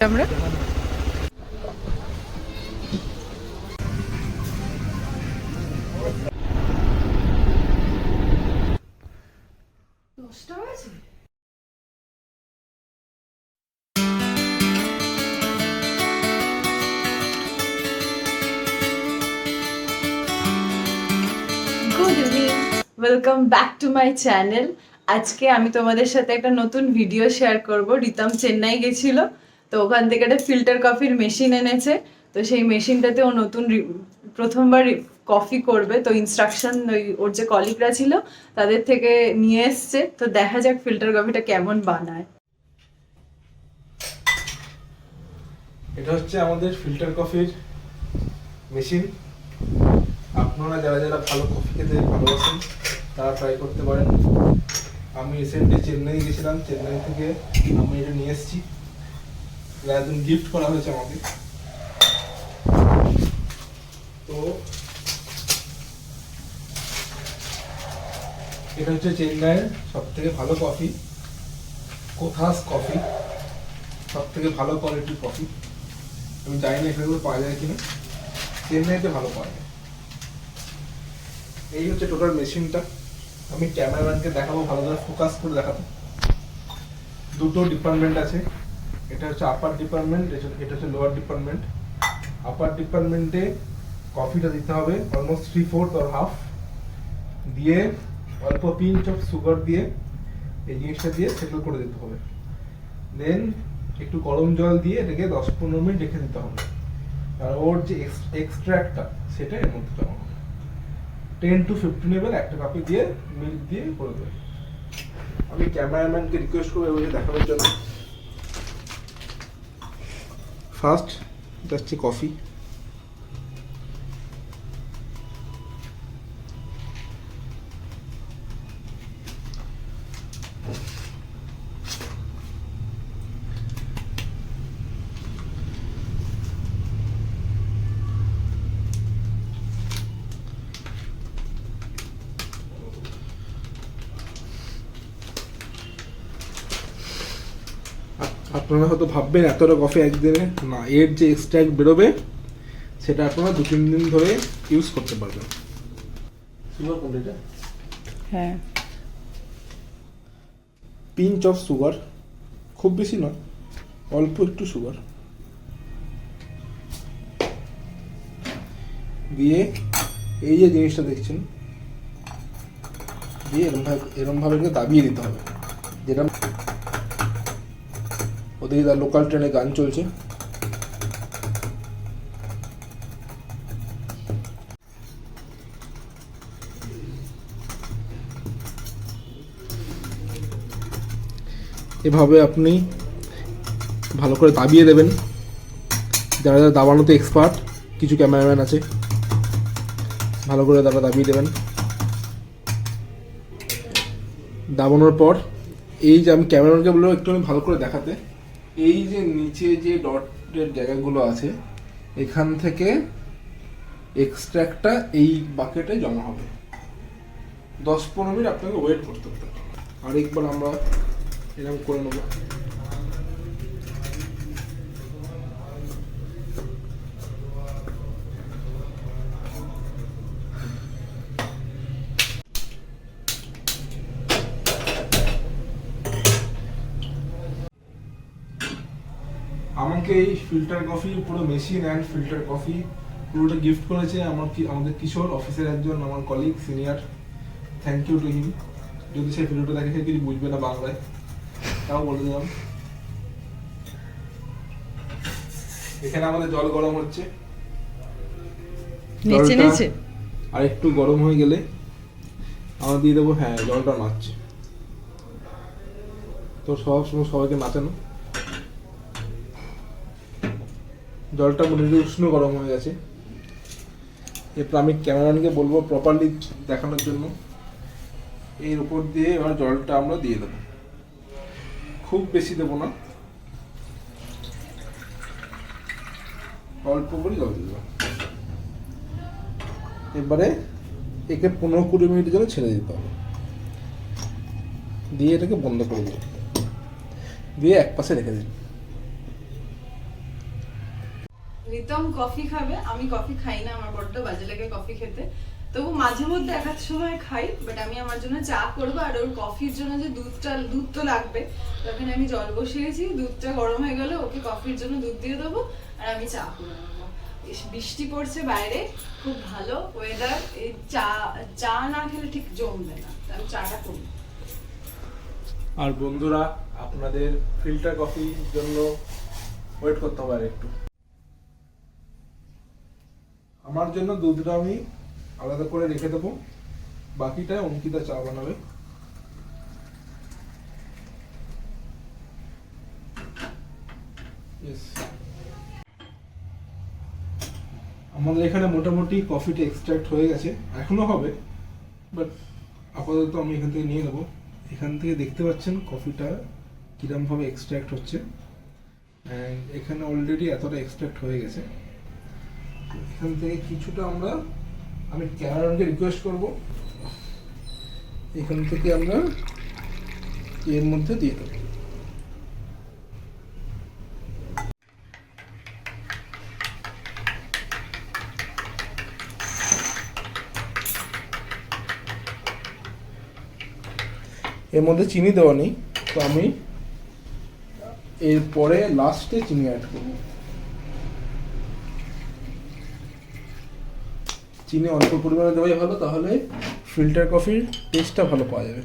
আমরা good evening, welcome back to my channel. আজকে আমি তোমাদের সাথে একটা নতুন ভিডিও শেয়ার করব। রিতম চেন্নাই গেছিল, তো ওখান থেকে একটা ফিল্টার কফির মেশিন এনেছে। তো সেই মেশিনটাতে ও নতুন প্রথমবার কফি করবে। তো ইনস্ট্রাকশন ওর যে কলিগরা ছিল তাদের থেকে নিয়ে এসছে। তো দেখা যাক ফিল্টার কফিটা কেমন বানায়। এটা হচ্ছে আমাদের ফিল্টার কফির মেশিন। আপনারা যারা যারা ভালো কফি খেতে ভালোবাসেন তারা ট্রাই করতে পারেন। আমি রিসেন্টলি চেন্নাই গেছিলাম, চেন্নাই থেকে আমি এটা নিয়ে এসেছি। একদম গিফট করা হয়েছে আমাকে। তো এটা হচ্ছে চেন্নাইয়ের সব থেকে ভালো কফি, কোথাস কফি, সব থেকে ভালো কোয়ালিটির কফি। আমি জানি না এখানে পাওয়া যায় কিনা, চেন্নাইতে ভালো পাওয়া যায়। এই হচ্ছে টোটাল মেশিনটা। আমি ক্যামেরাম্যানকে দেখাবো, ভালো করে ফোকাস করে দেখাবো। দুটো ডিপার্টমেন্ট আছে, এটা হচ্ছে আপার ডিপার্টমেন্ট, এটা হচ্ছে লোয়ার ডিপার্টমেন্ট। আপার ডিপার্টমেন্টে কফিটা দিতে হবে অলমোস্ট 3/4 or half দিয়ে, অল্প পিঞ্চ অফ সুগার দিয়ে এই জিনিসটা দিয়ে সেটেল করে দিতে হবে। দেন একটু গরম জল দিয়ে এটাকে 10-15 মিনিট রেখে দিতে হবে। আর ওর যে এক্সট্রাক্টটা সেটা এর মধ্যে জমা হবে। 10 to 15 ml একটা কাপে দিয়ে মিল্ক দিয়ে করে দেবে। আমি ক্যামেরাম্যানকে রিকোয়েস্ট করবো এভাবে দেখানোর জন্য। ফার্স্ট যাচ্ছে কফি। আপনারা হয়তো ভাববেন এতটা কফি একদিনে না, এর যে এক্সট্রাক্ট বেরোবে সেটা আপনারা 2-3 দিন ধরে ইউজ করতে পারবেন। সুগার কোনটা? হ্যাঁ, পিঞ্চ অফ সুগার, খুব বেশি নয়, অল্প একটু সুগার দিয়ে এই যে জিনিসটা দেখছেন দিয়ে এরমভাবে দাবিয়ে দিতে হবে। যেটা ওদিকে তার লোকাল ট্রেনে গান চলছে। এভাবে আপনি ভালো করে দাবিয়ে দেবেন। যারা যারা দাবানোতে এক্সপার্ট, কিছু ক্যামেরাম্যান আছে, ভালো করে তারা দাবিয়ে দেবেন। দাবানোর পর এই যে আমি ক্যামেরাম্যানকে বলবো একটু ভালো করে দেখাতে, এই যে নিচে যে ডটের জায়গাগুলো আছে এখান থেকে এক্সট্রাক্টটা এই বাকেটে জমা হবে। 10-15 মিনিট আপনাকে ওয়েট করতে হবে। আরেকবার আমরা এরকম করে নেব। আমাকে এই ফিল্টার কফি পুরো মেশিন অ্যান্ড ফিল্টার কফি পুরোটা গিফট করেছে আমাদের কিশোর অফিসের একজন আমার colleague senior. Thank you to him. যদি সেই ভিডিওটা দেখে সে কিছু বুঝবে না বাংলায়, তাও বলে দিলাম। এখানে আমাদের জল গরম হচ্ছে, আর একটু গরম হয়ে গেলে আমরা দিয়ে দেবো। হ্যাঁ, জলটা নাচছে, তো সব সময় সবাইকে নাচানো। জলটা মোটামুটি উষ্ণ গরম হয়ে গেছে। এরপর আমি ক্যামেরাম্যানকে বলবো প্রপারলি দেখানোর জন্য এর উপর দিয়ে এবার জলটা আমরা দিয়ে দেবো। খুব বেশি দেবো না, অল্প করে জল দিয়ে দেবো। এবারে একে 15-20 মিনিটের জন্য ছেড়ে দিতে হবে। দিয়ে এটাকে বন্ধ করে দিন, দিয়ে এক পাশে রেখে দিন। রিতম কফি খাবে, আমি কফি খাই না, আমার বড্ড বাজে লাগে কফি খেতে, তবু মাঝে মধ্যে এক সময় খাই, বাট আমি আমার জন্য চা করবো। আর ওর কফির জন্য যে দুধ তো লাগবে, তখন আমি জল বসিয়েছি, দুধটা গরম হয়ে গেলে ওকে কফির জন্য দুধ দিয়ে দেবো, আর আমি চা করে নেবো। বৃষ্টি পড়ছে বাইরে, খুব ভালো ওয়েদার, এই চা না খেলে ঠিক জমবে না, আমি চাটা করি। আর বন্ধুরা, আপনাদের ফিল্টার কফির জন্য ওয়েট করতে হবে একটু। আমার জন্য দুধটা আমি আলাদা করে রেখে দেবো, বাকিটা অঙ্কিতা চা বানাবে। আমাদের এখানে মোটামুটি কফিটা এক্সট্রাক্ট হয়ে গেছে, এখনো হবে, বাট আপাতত আমি এখান থেকে নিয়ে নেবো। এখান থেকে দেখতে পাচ্ছেন কফিটা কিরম ভাবে এক্সট্রাক্ট হচ্ছে, এন্ড এখানে অলরেডি এতটা এক্সট্রাক্ট হয়ে গেছে। এখান থেকে কিছুটা আমি ক্যামেরাম্যানকে রিকোয়েস্ট করব, এখান থেকে আমরা এর মধ্যে দিয়ে দেবো। এর মধ্যে চিনি দেওয়া নেই, তো আমি এরপরে লাস্টে চিনি অ্যাড করব। চিনি অল্প পরিমাণে দেওয়াই ভালো, তাহলে ফিল্টার কফির টেস্টটা ভালো পাওয়া যাবে।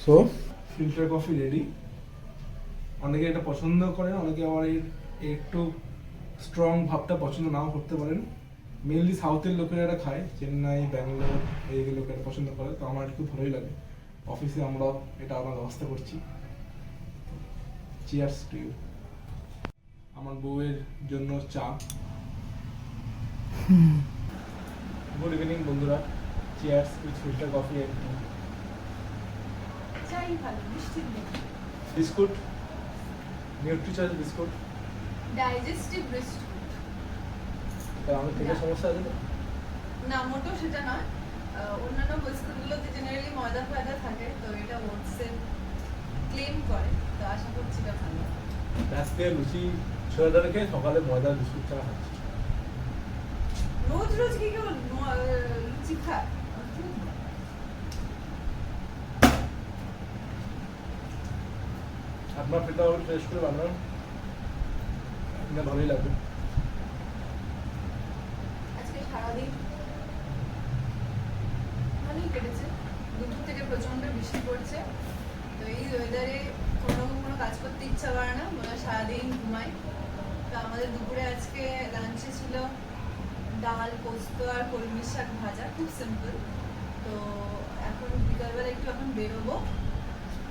So filter coffee ready. অনেকে এটা পছন্দ করেন, অনেকে আবার একটু স্ট্রং ভাবটা পছন্দ নাও করতে পারেন। মেনলি সাউথের লোকেরা এটা খায়, চেন্নাই, ব্যাঙ্গালোর এই লোকেরা পছন্দ করে, তো আমার খুব ভালোই লাগে। অফিসে আমরা এটা আনার ব্যবস্থা করছি। Cheers to you. আমার বউয়ের জন্য চা। গুড ইভিনিং বন্ধুরা, cheers with filter coffee and tea. চাই ভালো, মিষ্টি দিন। Biscuit, NutriChoice biscuit, digestive biscuit. আমি থেকে সমস্যা আছে না, মোটেও সেটা নয়। অন্যান্য বিস্কুটগুলোতে জেনারেলি ময়দা ফয়দা থাকে, তো এটা ওটসের ক্লেম করে, তো আশা করছি এটা ভালো। আজকে লুচি ছোড়া রেখে সকালে ময়দার বিস্কুট ছাড়া খাচ্ছি। রোজ রোজ কি কেউ লুচি খায়? আপনার ফিল্টার কফি টেস্ট করে বানান, আপনার ভালোই লাগবে। আজকে সারাদিন ভালোই কেটেছে, দুপুর থেকে প্রচন্ড বৃষ্টি পড়ছে, তো এই ওয়েদারে কোনো কাজ করতে ইচ্ছা করে না, মনে হয় সারাদিন ঘুমাই। তো আমাদের দুপুরে আজকে লাঞ্চে ছিল ডাল, পোস্ত আর কলমি শাক ভাজা, খুব সিম্পল। তো এখন বিকালবেলা এখন বেরোবো,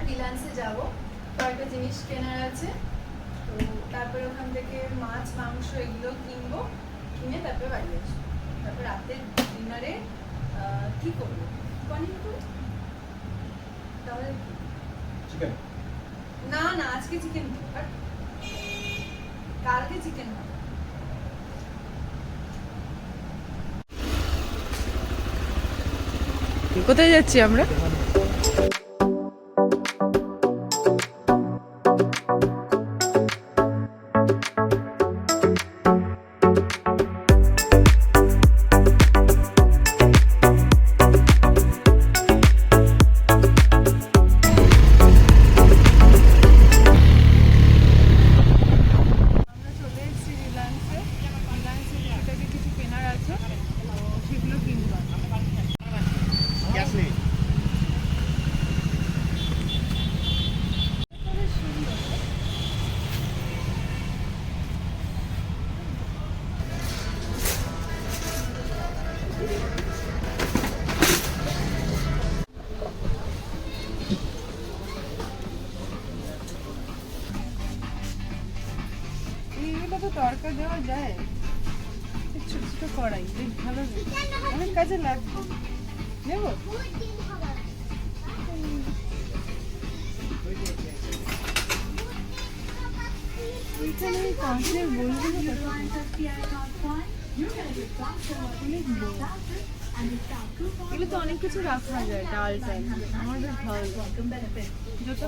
রিলায়েন্সে যাবো, কয়েকটা জিনিস কেনার আছে, তো তারপরে ওখান থেকে মাছ মাংস এগুলো কিনবো, কিনে তারপরে বাড়ি আসবো। তারপর রাতের ডিনারে কি করবো, পনির করবো, তাহলে চিকেন। না আজকে চিকেন, কালকে চিকেন হবে। কোথায় যাচ্ছি আমরা? তো তরকা দেওয়া যায়, ছোট ছোট কড়াই, বেশ ভালো, অনেক কাজে লাগবে। নেব এইখানে কাঁচের বলগুলো অনেক বড়। এগুলো তো অনেক কিছু রাখা যায়, ডাল টাল। আমার বেশ ভালো লাগে। যত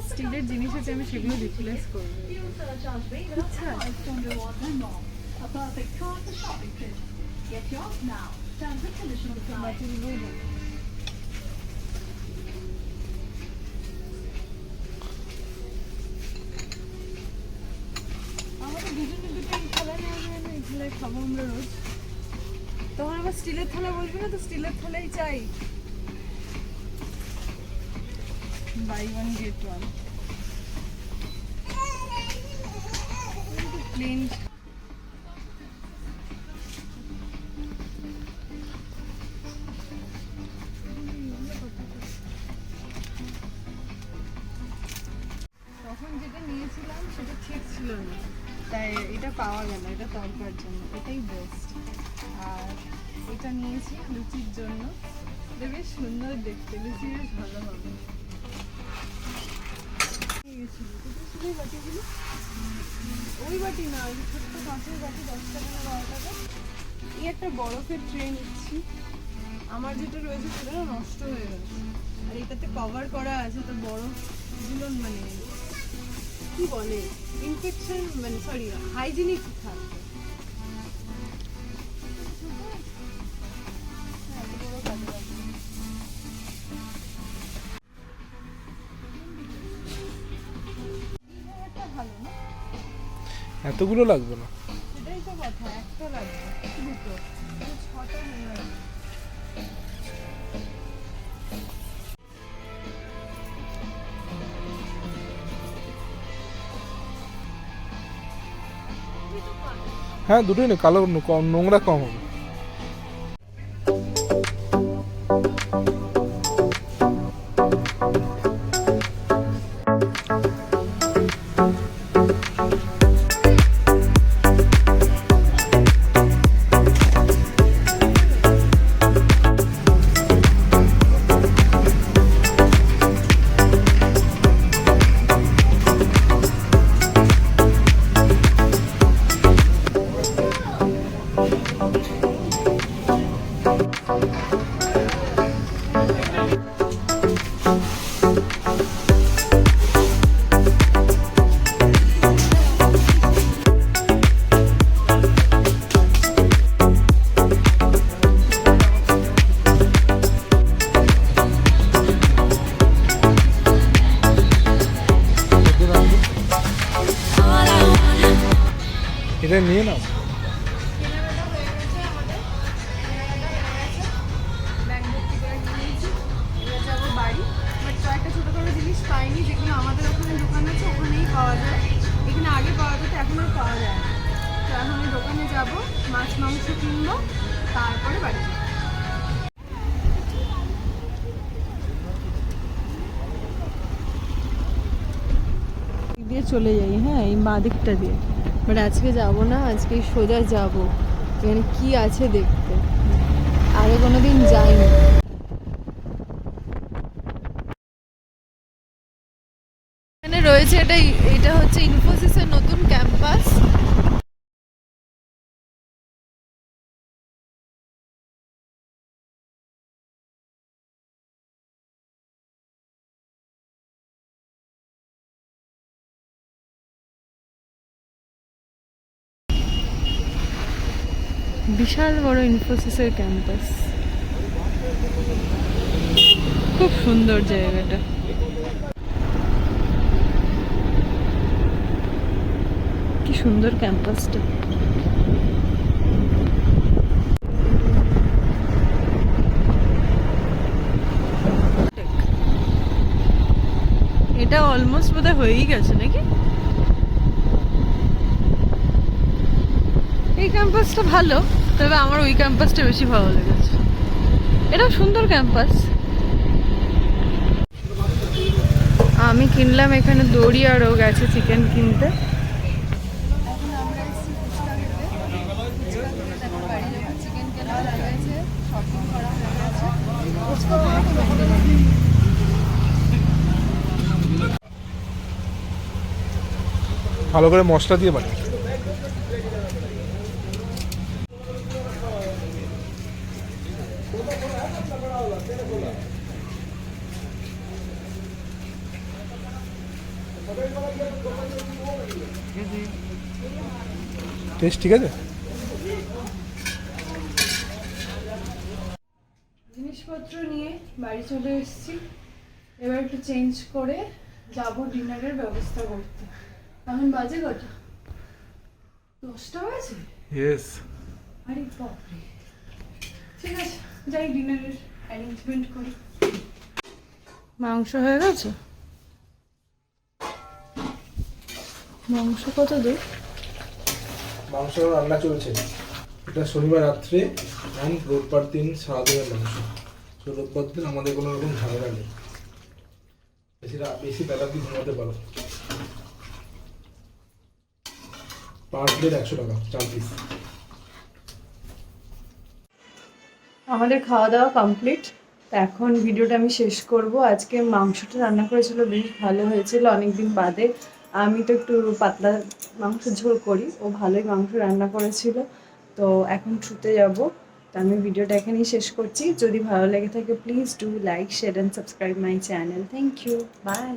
স্টিলের জিনিস আছে আমি সেগুলো রিপ্লেস করবো। আচ্ছা, বাটিগুলোই দাও। আমাদের দুজনে দুটো থালা নেওয়া যায় না, এই থালায় খাবো আমরা রোজ। তখন আবার স্টিলের থালা বলবি না তো, স্টিলের থালাই চাই। Buy one get one. Plain তখন যেটা নিয়েছিলাম সেটা ঠিক ছিল না, তাই এটা পাওয়া গেল, এটা তরকার জন্য এটাই বেস্ট। আর এটা নিয়েছি লুচির জন্য, এটা বেশ সুন্দর দেখতে, লুচি বেশ ভালো হবে। বাটিগুলো ওই বাটি না, ওই ছোট্ট কাঁচের বাটি 10 টাকা না 12 টাকা। এই একটা বরফের ট্রে নিচ্ছি, আমার যেটা রয়েছে সেটা না নষ্ট হয়ে গেছে, আর এটাতে কভার করা আছে, তো বরফগুলো মানে কি বলে ইনফেকশন, মানে সরি হাইজিনিক থাকবে। ভালো না, এতগুলো লাগবে না। সেটাই তো কথা, একটা লাগবে দুটো, 6টা নিয়ে আসবে। হ্যাঁ দুটোই না, কালো নোংরা কম হবে। এটা নিয়ে নাও। কেনাকাটা হয়ে গেছে আমাদের, ব্যাগ ভর্তি করে নিয়েছি, এবার যাবো বাড়ি। বাট কয়েকটা ছোটোখাটো জিনিস পাইনি, যেগুলো আমাদের ওখানে দোকান আছে ওখানেই পাওয়া যায়, এখানে আগে পাওয়া যেত এখন আর পাওয়া যায় না। তো এখন ওই দোকানে যাবো, মাছ মাংস কিনবো, তারপরে বাড়ি যাবো। দিয়ে চলে যাই, হ্যাঁ এই বাঁ দিকটা দিয়ে, বাট আজকে যাব না, আজকে সোজা যাব, এখানে কি আছে দেখতে, আগে কোনোদিন যাইনি। এখানে রয়েছে এটা হচ্ছে ইনফোসিসের নতুন ক্যাম্পাস। বিশাল বড় ইনফোসিসের ক্যাম্পাস, খুব সুন্দর জায়গাটা। কি সুন্দর ক্যাম্পাসটা। এটা অলমোস্ট বোধহয় হয়েই গেছে নাকি। এই ক্যাম্পাসটা ভালো, তবে আমার ওই ক্যাম্পাসটা বেশি ভালো লেগেছে। এটা সুন্দর ক্যাম্পাস। আমি কিনলাম এখানে দড়ি, আর ও গেছে চিকেন কিনতে। ভালো করে মশলা দিয়ে বানাই। টেস্ট ঠিক আছে? জিনিসপত্র নিয়ে বাড়ি চলে এসেছি, এবার একটু চেঞ্জ করে যাব ডিনারের ব্যবস্থা করতে। এখন বাজে কটা? 10টা বাজে? ইয়েস। আরে বাপরে, ঠিক আছে যাই ডিনারের অ্যারেঞ্জমেন্ট করি। মাংস হয়ে গেছে? মাংস কত দূর? মাংস রান্না চলছে। এটা শনিবার রাত্রে অ্যান্ড রোববার দিন সারাদিনের মাংস। তো রোববার দিন আমাদের কোনো রকম ঝামেলা নেই, বেশি বেলা দিয়ে ঘুমাতে পারো। পার প্লেট 100 টাকা, 4 পিস। আমাদের খাওয়া দাওয়া কমপ্লিট। তো এখন ভিডিওটা আমি শেষ করব। আজকে মাংসটা রান্না করেছিল, বেশ ভালো হয়েছিল অনেকদিন বাদে। আমি তো একটু পাতলা মাংস ঝোল করি, ও ভালোই মাংস রান্না করেছিল। তো এখন শুতে যাব। তো আমি ভিডিওটা এখানেই শেষ করছি। যদি ভালো লেগে থাকে please do like, share and subscribe my channel. Thank you, by.